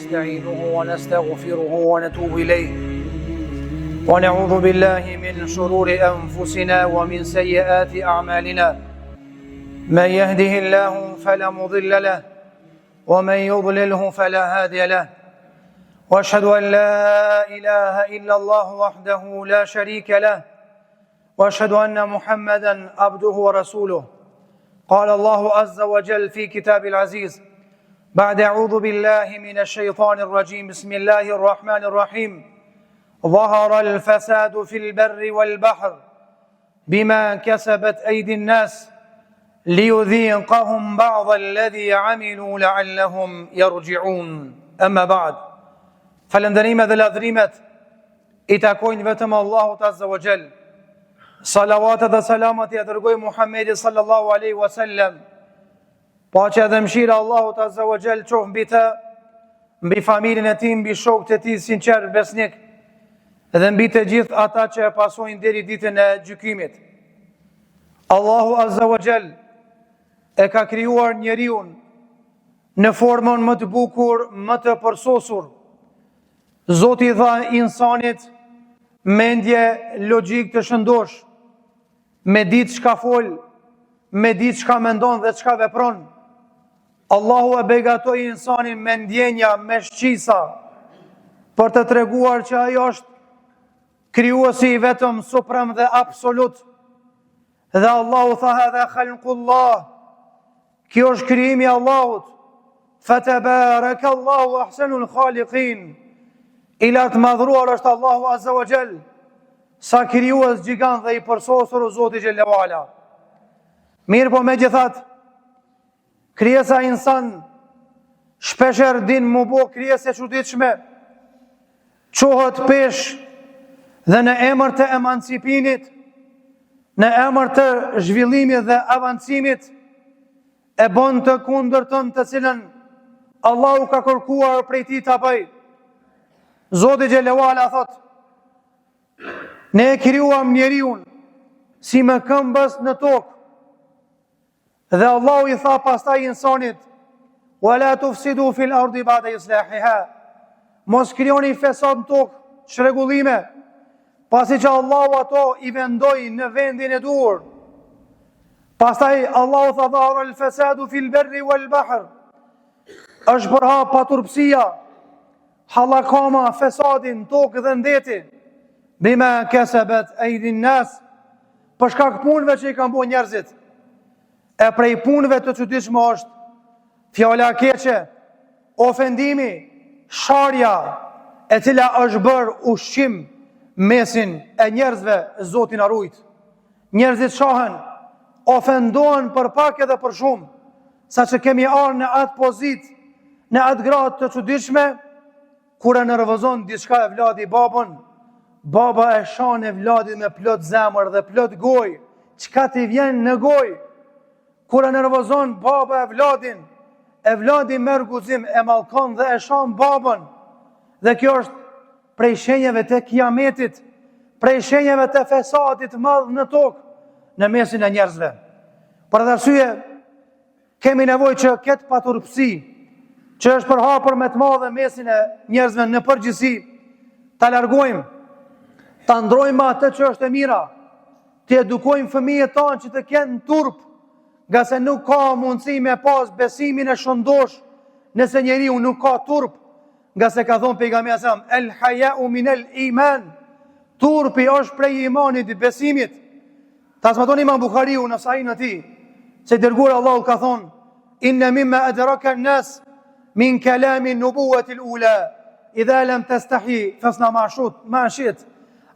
ونستعينه ونستغفره ونتوب إليه ونعوذ بالله من شرور أنفسنا ومن سيئات أعمالنا من يهده الله فلا مضل له ومن يضلله فلا هادي له وأشهد أن لا إله إلا الله وحده لا شريك له وأشهد أن محمدا عبده ورسوله قال الله عز وجل في كتاب العزيز بعد أعوذ بالله من الشيطان الرجيم بسم الله الرحمن الرحيم ظهر الفساد في البر والبحر بما كسبت أيدي الناس ليذيقهم بعض الذي عملوا لعلهم يرجعون أما بعد falënderimet dhe ladhrimet I takojnë vetëm Allahut Azza wa Jall. Salavatet dhe salamat I dërgoj Muhammedit sallallahu alaihi wasallam. Paqja dhe mëshira Allahut Azza wa Jall qoftë mbi të, mbi familjen e tij, mbi shokët e tij sinqer besnik dhe mbi të gjithë ata që e pasojnë deri ditën e gjykimit. Allahu Azza wa Jall e ka krijuar njeriu në formën më të bukur, më të përsosur. Zoti dha insanit mendje logjik të shëndosh, me ditë çka fol, me ditë çka mendon dhe çka vepron. Allahu e begatoi insanin me ndjenja, me shqisa, për të treguar që ai është krijuesi I vetëm suprem dhe absolut. Dhe Allahu tha hadha khalqullah, kjo është krijimi I Allahut. Fatabarakallahu ahsanul khaliqin. I lartë madhruar është Allahu Azza wa Jall, sa krijues gjigant dhe I përsosur o Zoti Xhelal Ala. Mirë po megjithatë, krijesa insan shpesher din mu bo krijesë e çuditshme, çohet pesh dhe në emër të emancipimit, në emër të zhvillimit dhe avancimit, e bën të kundërtën të cilën Allahu ka kërkuar prej tij ta bëjë. Zoti Xhelal Ala thot: ne e krijuam njeriu si me këmbës në tokë. Dhe Allahu I tha pastaj insanit: "Wala tufsidu fil ardi ba'da islahiha." Mos krijoni fesad në tokë, çrregullime, pasi që Allahu ato I vendoi në vendin e duhur. Pastaj Allahu tha: "Dhahara al-fasadu fil barri wal bahr." Është përhap paturpsia, hallakama, fesadin, tokë dhe ndeti, bima kasabat aydin nas, për shkak punëve që I kanë bërë njerëzit. E prej punëve të çuditshme është fjala e keqe, ofendimi, sharja, e cila është bërë ushqim mesin e njerëzve, Zoti na rujt. Njerëzit shahen, ofendohen për pak edhe për shumë, saqë kemi ardhur në atë pozitë, në atë gradë të çuditshme, kur e nervozon diçka e vladi babën, baba e shan e vladit me plot zemër dhe plot gojë, çka t'i vjen në gojë. Kur e nervozon baba e vladi merr guzim, e mallkon dhe e shan babën. Dhe kjo është prej shenjave të kiametit, prej shenjave të fesadit madh në tokë, në mesin e njerëzve. Për atë arsye kemi nevojë që këtë paturpsi, që është përhapur me të madhe mesin e njerëzve në përgjithësi, ta largojmë, ta ndrojmë atë që është e mira, të edukojmë fëmijët tanë që të kenë turp, nga se nuk ka mundësi me pas besimin e shëndosh nëse njeriu nuk ka turp, nga se ka thonë pejgamberi sa el haya'u min el iman, turpi është prej imanit, besimit. Transmeton Imam Buhariu në Sahihun e tij se dërguari Allahu ka thonë: inna mimma adraka an-nas min kalami an-nubuwati al-ula idha lam tastahi fasna ma shit.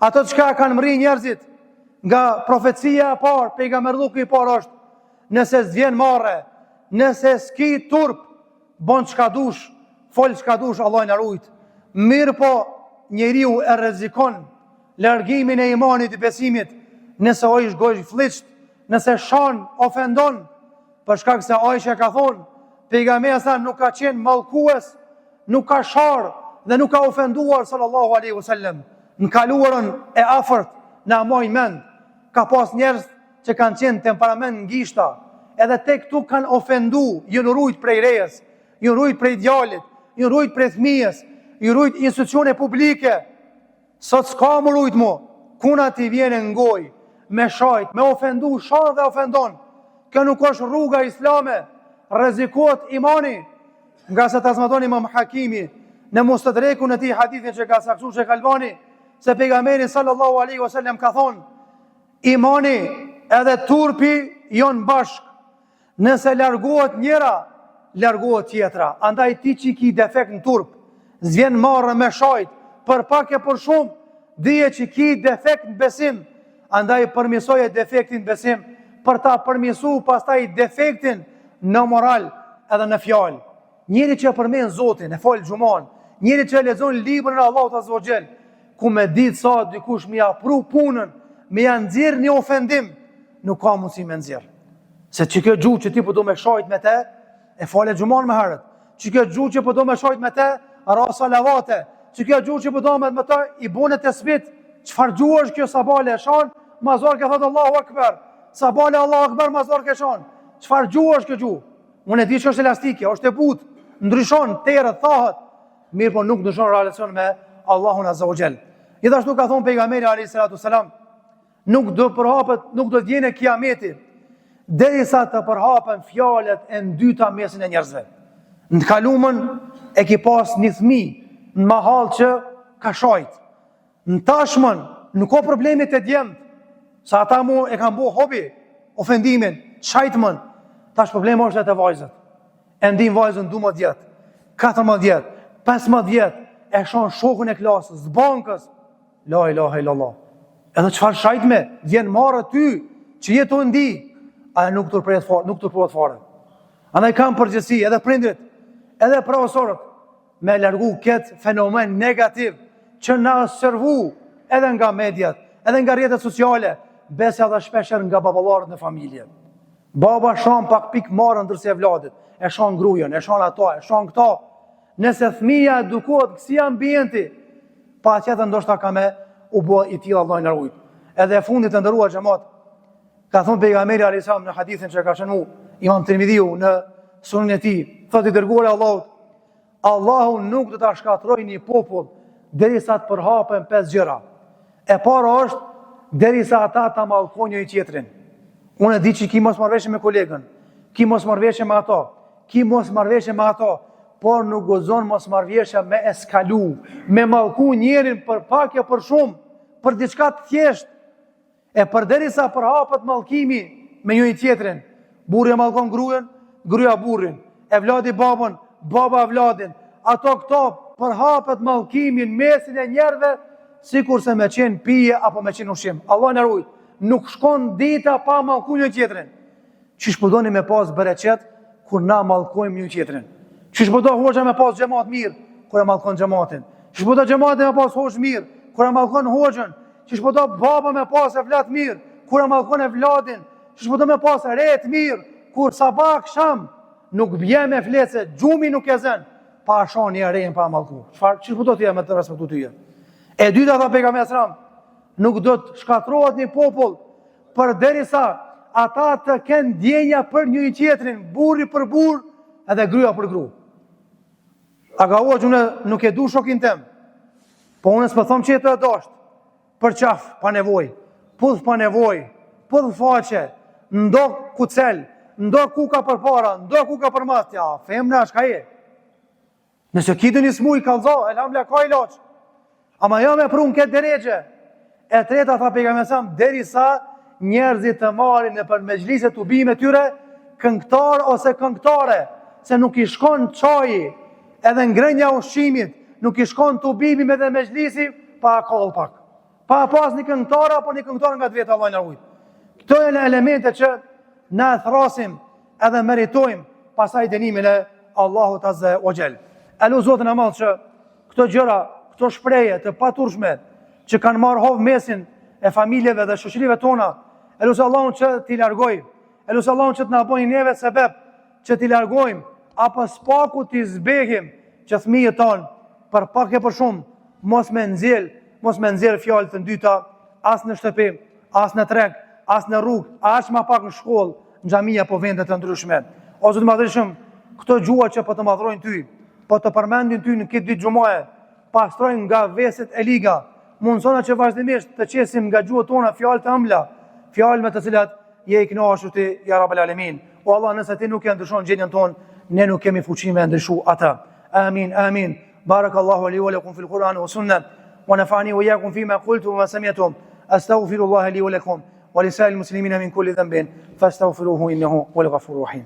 Ato çka kanë mri njerëzit nga profecia e parë, pejgamberluku I parë është: nëse s'vjen marrë, nëse s'ki turp, bon çka dush, fol çka dush, Allah na rujt. Mirë po njeriu e rrezikon largimin e imanit, besimit, nëse ai është gojë fllitsht, nëse shan, ofendon, për shkak se Aisha ka thonë, pejgamberi sa nuk ka qenë mallkues, nuk ka shar dhe nuk ka ofenduar sallallahu alaihi wasallam. Në kaluarën e afërt na mojnë mend, ka pas njerëz që kanë qenë temperament ngishta, edhe tek këtu kanë ofendu, ju në rujt prej rejes, ju në rujt prej djalit, i rujt prej fëmijës, i rujt institucione publike. Sot s'ka më rujt mu, kuna ti vjene ngoj, me shajt, me ofendu, shanë dhe ofendon. Kjo nuk është rruga islame, rrezikohet imani, nga se të zmaton Imam Hakimi, në Mustadreku në ti hadithin që ka saksu Shejh Albani, se pejgamberi sallallahu alaihi wasallam ka thonë, imani edhe turpi jonë bashk, nëse largohet njëra, largohet tjetra. Andaj ti që ki defekt në turp, zvjen marrë me shajt, për pak e për shumë, dhije që ki defekt në besim, andaj përmisoje defektin besim, për ta përmisu pastaj defektin në moral edhe në fjallë. Njëri që përmen Zotin, e falë gjuman, njëri që lexon librin e Allahut Azza wa Jall, ku me ditë sa dikush me apru punën, me janë nxjerr një ofendim, nuk ka mundësi me nxjerr. Se që kjo gjuhë që ti po do me shajt me te, e falë gjuman me herët. Që kjo gjuhë që po do me shajt me te, ra salavate. Që kjo gjuhë që po do me te, i bune të smit, çfarë gjuhë është kjo sabale e shan, mazor ke thotë Allahu Akbar. Sabale Allahu Akbar, mazor ke shan. Çfarë gjuhë është kjo gjuhë? Unë e di që është elastike, është e butë, ndryshon, terët, thahet, mirë po nuk ndryshon relacion me Allahun Azza wa Jall. Gjithashtu ka thonë pejgamberi alayhi salatu wasalam, nuk do përhapet, nuk do të vjene kiameti, derisa të përhapen fjalët e dyta mesin e njerëzve. Në të kalumën e ki pas një fëmijë në mahall që ka shajt. Në tashmën nuk ka problemet e djemët, sa ata mu e kanë bo hobi, ofendimin, shajtëmën. Tash problemi është e të vajzët. E ndim vajzën 12 vjet, 14 vjet, 15 vjet, e shon shokun e klasës, bankës. La ilaha illallah. Edhe çfarë shajtme, vjen marrë ty që jetu ndi, a nuk të përpret fare. Andaj kam përgjithësi edhe prindrit, edhe profesorët, me largu këtë fenomen negativ që na servu edhe nga mediat, edhe nga rrjetet sociale, besa edhe shpesher nga baballarët në familje. Baba shon pak pik marrën ndërse vladit, e shon grujen, e shon ato, e shon këta. Nëse fëmia edukohet kësi ambienti, pa qëtë ndoshta ka me u bo i tilla Allah në rujt. Edhe fundit të ndëruar xhamat, ka thonë pejgamberi alayhis salam në hadithin që ka shënu Imam Tirmidhiu në sunën e tij, thotë i dërguari i Allahut, Allahu nuk do ta shkatrojë një popull derisa të përhapen 5 gjëra. E para është derisa ata ta mallkojnë njëri tjetrin. Unë e di që ki mos marrveshje me kolegën, ki mos marrveshje me ato, ki mos marrveshje me ato, por nuk gozon mos marrveshje me eskalu, me mallku njerin për pak e për shumë, për diçka të thjeshtë. E përderisa përhapet mallkimi me njëri tjetrin, burri e mallkon gruën, gruaja burrin, e vladi babën, baba vladin, ato këto përhapet mallkimin mesin e njerëve, sikur se me qenë pije apo me qenë ushqim. Allah na ruaj, nuk shkon dita pa mallku njëri tjetrin. Çish po doni me pas bereqet kur na mallkojmë njëri tjetrin? Çish po do hoxha me pas xhamat mirë kur e mallkon xhamatin? Çish po do xhamati me pas hoxh mirë kur e mallkon hoxhën? Çish po do baba me pas e vlat mirë kur e mallkon e vladin? Çish po do me pas ret mirë kur sabah akşam nuk bjen me flecë, gjumi nuk e zën, pa shoni e rejnë pa mallku. Çish po do të jam me të respektu tyje? E dyta tha pejgamberi sallallahu alajhi wasallam, nuk do të shkatrohet një popull përderisa ata të kenë ndjenja për njëri tjetrin, burri për burr edhe gruaja për gru. A ka uaj unë nuk e du shokin tem, po unë s'po them që e të dosht, për qaf, pa nevoj, pudh pa nevoj, pudh faqe, ndo kucel, ndo kuka për para, ndo kuka për mat, ja, femna është ka je. Nëse kitë një smuj kalzo, elhamdulillah ka ilaç. Ama jo me prun këtë deregje. E treta tha pejgamberi sa derisa njerëzit të marrin në për mexhlise të ubime tyre këngëtar ose këngëtare, se nuk i shkon çaji, edhe ngrënia ushqimit, nuk i shkon të ubimi me dhe mexhlisi pa koll pak. Pa pas një këngëtar apo një këngëtar nga të vetë Allah na ruaj. Këto janë elemente që na thrasim edhe meritojmë pasaj dënimin e Allahut Azza wa Jall. Elu Zotin e madh që këto gjëra, këto shpreje të paturshme që kanë marrë hovë mesin e familjeve dhe shoqërive tona, elusë Allahun që t'i largojmë, elusë Allahun që t'na bëjnë neve sebeb që t'i largojmë, apo spaku t'i zbehim që fëmijët tonë për pak e për shumë mos me nxjerr fjalë të dyta as në shtëpi, as në treg, as në rrugë, as më pak në shkollë, në xhamia apo vende të ndryshme. O Zot i Madhërisëm, këto gjua që po të madhrojnë ty, po të përmendin ty në këtë ditë xumaje, pastrojnë nga veset e liga, mundsona që vazhdimisht të qesim nga gjuhët tona fjalë të ëmbla, fjalë me të cilat je i kënaqur ti ya rabbal alamin. O Allah, nëse ti nuk e ndryshon gjendjen tonë, ne nuk kemi fuqi me ndryshu atë. Amin, amin. Barakallahu li wa lakum fil Qur'an wa sunnah, wa nafa'ani wa iyyakum fima qultum wa sami'tum. Astaghfirullah li wa lakum wa lisa'il muslimina min kulli dhanbin fastaghfiruhu innahu huwal ghafurur rahim.